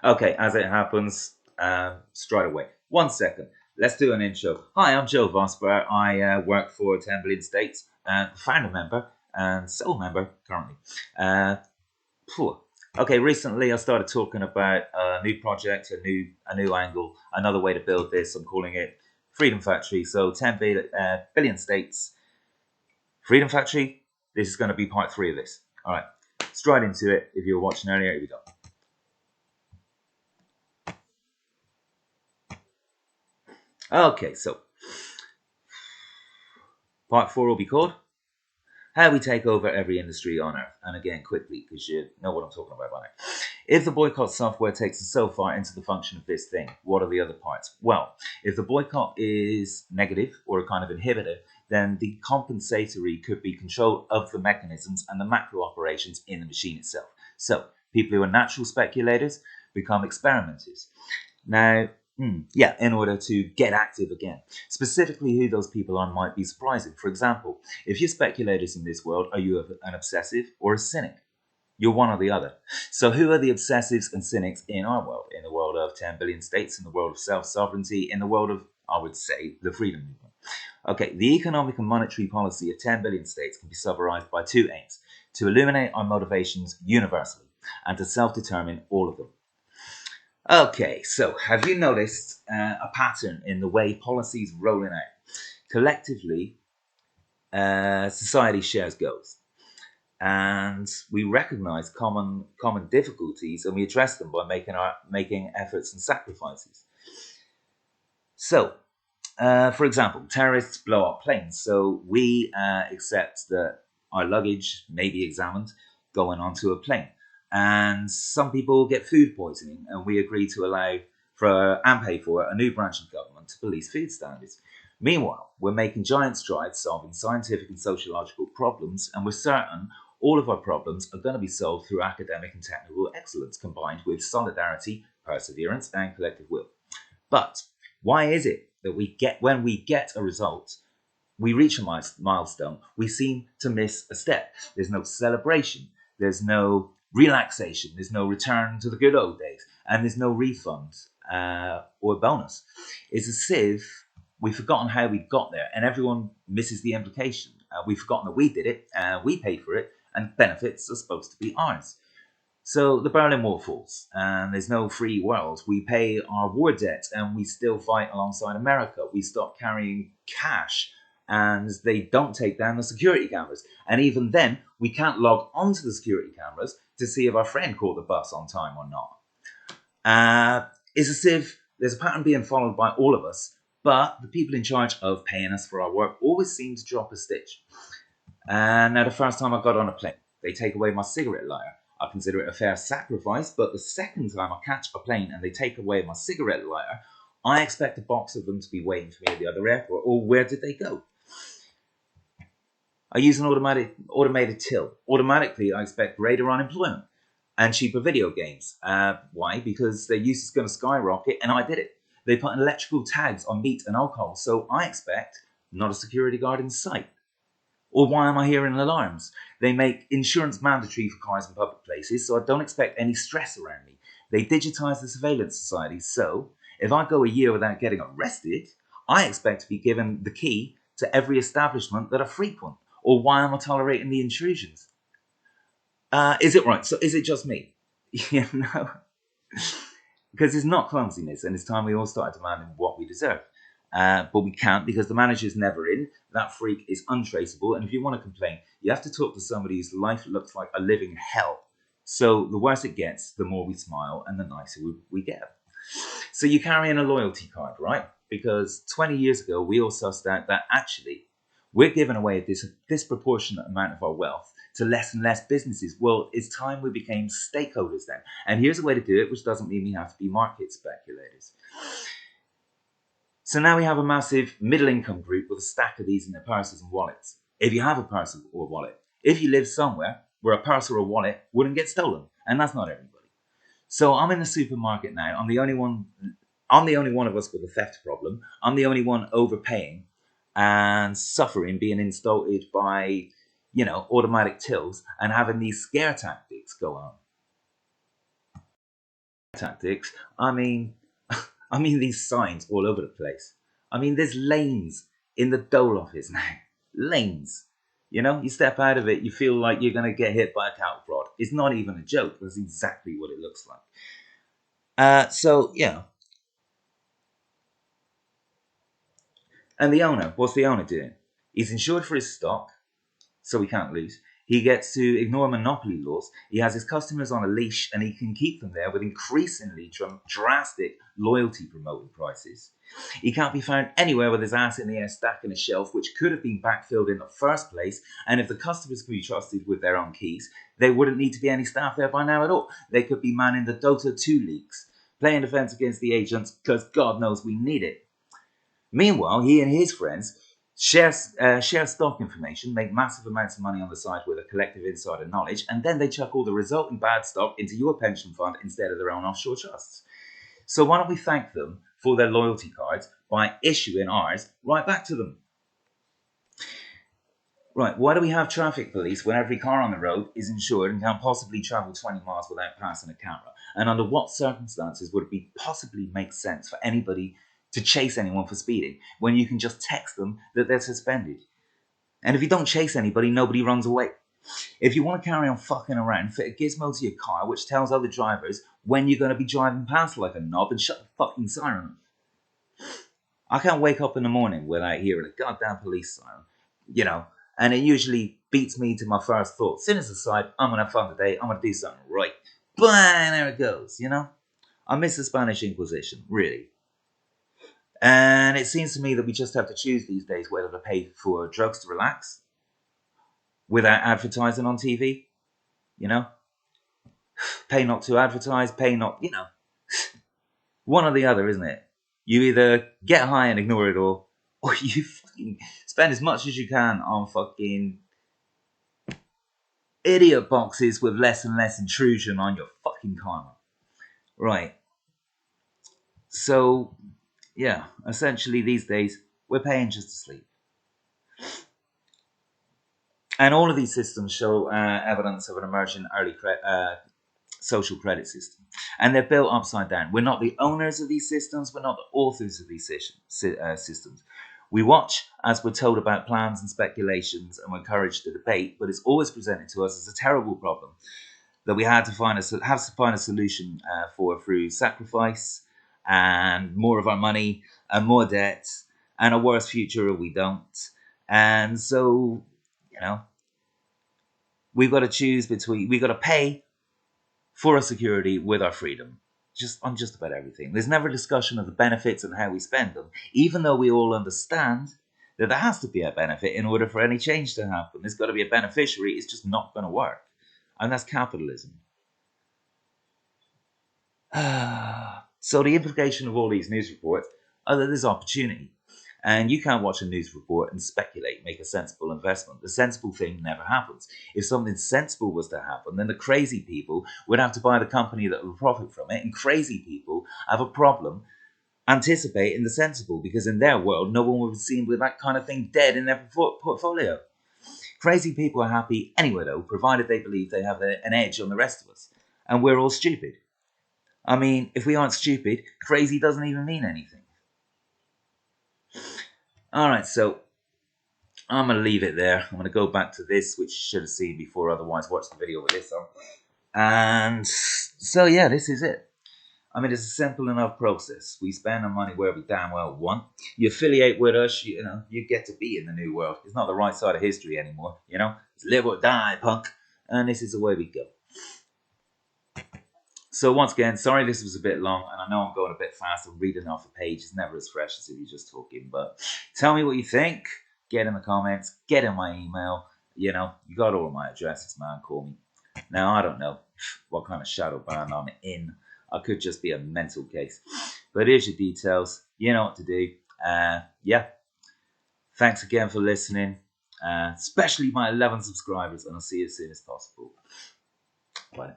Okay, as it happens, straight away. 1 second. Let's do an intro. Hi, I'm Joe Vosper. I work for 10 Billion States, founder member and sole member currently. Uh, phew. Okay, recently I started talking about a new project, a new angle, another way to build this. I'm calling it Freedom Factory. So 10 billion states, Freedom Factory. This is going to be part 3 of this. All right, straight into it. If you were watching earlier, here we go. Okay, so part 4 will be called How We Take Over Every Industry on Earth. And again, quickly, because you know what I'm talking about by now. If the boycott software takes us so far into the function of this thing, what are the other parts? Well, if the boycott is negative or a kind of inhibitor, then the compensatory could be control of the mechanisms and the macro operations in the machine itself. So, people who are natural speculators become experimenters. Now, in order to get active again. Specifically, who those people are might be surprising. For example, if you're speculators in this world, are you an obsessive or a cynic? You're one or the other. So, who are the obsessives and cynics in our world? In the world of 10 billion states, in the world of self sovereignty, in the world of, I would say, the freedom movement. Okay, the economic and monetary policy of 10 billion states can be summarized by two aims: to illuminate our motivations universally and to self determine all of them. Okay, so have you noticed a pattern in the way policies rolling out? Collectively, society shares goals, and we recognize common difficulties, and we address them by making efforts and sacrifices. So, for example, terrorists blow up planes, so we accept that our luggage may be examined going onto a plane. And some people get food poisoning, and we agree to allow for and pay for a new branch of government to police food standards. Meanwhile, we're making giant strides solving scientific and sociological problems, and we're certain all of our problems are going to be solved through academic and technical excellence combined with solidarity, perseverance, and collective will. But why is it that when we get a result, we reach a milestone, we seem to miss a step? There's no celebration, there's no relaxation, there's no return to the good old days, and there's no refund or bonus. It's as if we've forgotten how we got there, and everyone misses the implication. We've forgotten that we did it, we paid for it, and benefits are supposed to be ours. So the Berlin Wall falls, and there's no free world. We pay our war debt, and we still fight alongside America. We stop carrying cash, and they don't take down the security cameras. And even then, we can't log onto the security cameras to see if our friend caught the bus on time or not. It's as if there's a pattern being followed by all of us, but the people in charge of paying us for our work always seem to drop a stitch. And now, the first time I got on a plane, they take away my cigarette lighter. I consider it a fair sacrifice, but the second time I catch a plane and they take away my cigarette lighter, I expect a box of them to be waiting for me at the other airport. Or where did they go? I use an automated till. Automatically, I expect greater unemployment and cheaper video games. Why? Because their use is going to skyrocket, and I did it. They put electrical tags on meat and alcohol, so I expect not a security guard in sight. Or why am I hearing alarms? They make insurance mandatory for cars in public places, so I don't expect any stress around me. They digitise the surveillance society, so if I go a year without getting arrested, I expect to be given the key to every establishment that I frequent. Or why am I tolerating the intrusions? Is it right? So is it just me? You know? Because it's not clumsiness, and it's time we all started demanding what we deserve. But we can't because the manager's never in. That freak is untraceable, and if you want to complain, you have to talk to somebody whose life looks like a living hell. So the worse it gets, the more we smile and the nicer we get. So you're carrying a loyalty card, right? Because 20 years ago, we all sussed out that actually we're giving away a disproportionate amount of our wealth to less and less businesses. Well, it's time we became stakeholders then. And here's a way to do it, which doesn't mean we have to be market speculators. So now we have a massive middle income group with a stack of these in their purses and wallets. If you have a purse or a wallet, if you live somewhere where a purse or a wallet wouldn't get stolen, and that's not everybody. So I'm in the supermarket now. I'm the only one of us with a theft problem. I'm the only one overpaying and suffering, being insulted by, automatic tills and having these scare tactics go on. tactics. I mean, these signs all over the place. I mean, there's lanes in the dole office now. Lanes. You know, you step out of it, you feel like you're going to get hit by a cattle prod. It's not even a joke. That's exactly what it looks like. So, yeah. And the owner, what's the owner doing? He's insured for his stock, so he can't lose. He gets to ignore monopoly laws. He has his customers on a leash and he can keep them there with increasingly drastic loyalty promoting prices. He can't be found anywhere with his ass in the air stacking a shelf which could have been backfilled in the first place, and if the customers could be trusted with their own keys, there wouldn't need to be any staff there by now at all. They could be manning the Dota 2 leagues, playing defense against the agents because God knows we need it. Meanwhile, he and his friends share stock information, make massive amounts of money on the side with a collective insider knowledge, and then they chuck all the resulting bad stock into your pension fund instead of their own offshore trusts. So why don't we thank them for their loyalty cards by issuing ours right back to them? Right, why do we have traffic police when every car on the road is insured and can't possibly travel 20 miles without passing a camera? And under what circumstances would it be possibly make sense for anybody to chase anyone for speeding when you can just text them that they're suspended? And if you don't chase anybody, nobody runs away. If you want to carry on fucking around, fit a gizmo to your car which tells other drivers when you're going to be driving past like a knob and shut the fucking siren off. I can't wake up in the morning without hearing a goddamn police siren, you know, and it usually beats me to my first thought. Sinners aside, I'm going to have fun today, I'm going to do something right. Bang, there it goes, you know? I miss the Spanish Inquisition, really. And it seems to me that we just have to choose these days whether to pay for drugs to relax without advertising on TV, you know? Pay not to advertise, pay not, you know. One or the other, isn't it? You either get high and ignore it all, or you fucking spend as much as you can on fucking idiot boxes with less and less intrusion on your fucking karma. Right. So, yeah, essentially these days, we're paying just to sleep. And all of these systems show evidence of an emerging early social credit system. And they're built upside down. We're not the owners of these systems. We're not the authors of these systems. We watch as we're told about plans and speculations and we're encouraged to debate, but it's always presented to us as a terrible problem that we have to find a solution for through sacrifice and more of our money and more debt and a worse future if we don't. And so, you know, we've got to choose between, we've got to pay for our security with our freedom. Just on just about everything. There's never a discussion of the benefits and how we spend them, even though we all understand that there has to be a benefit in order for any change to happen. There's got to be a beneficiary. It's just not going to work. And that's capitalism. So the implication of all these news reports are that there's opportunity. And you can't watch a news report and speculate, make a sensible investment. The sensible thing never happens. If something sensible was to happen, then the crazy people would have to buy the company that would profit from it. And crazy people have a problem anticipating the sensible because in their world, no one would be seen with that kind of thing dead in their portfolio. Crazy people are happy anyway, though, provided they believe they have an edge on the rest of us. And we're all stupid. I mean, if we aren't stupid, crazy doesn't even mean anything. Alright, so I'm going to leave it there. I'm going to go back to this, which you should have seen before, otherwise watch the video with this on. And so, yeah, this is it. I mean, it's a simple enough process. We spend our money where we damn well want. You affiliate with us, you know, you get to be in the new world. It's not the right side of history anymore, you know. It's live or die, punk. And this is the way we go. So once again, sorry this was a bit long, and I know I'm going a bit fast and reading off a page is never as fresh as if you're just talking, but tell me what you think. Get in the comments, get in my email, you know, you got all of my addresses, man, call me. Now, I don't know what kind of shadow band I'm in. I could just be a mental case. But here's your details. You know what to do. Yeah. Thanks again for listening, especially my 11 subscribers, and I'll see you as soon as possible. Bye.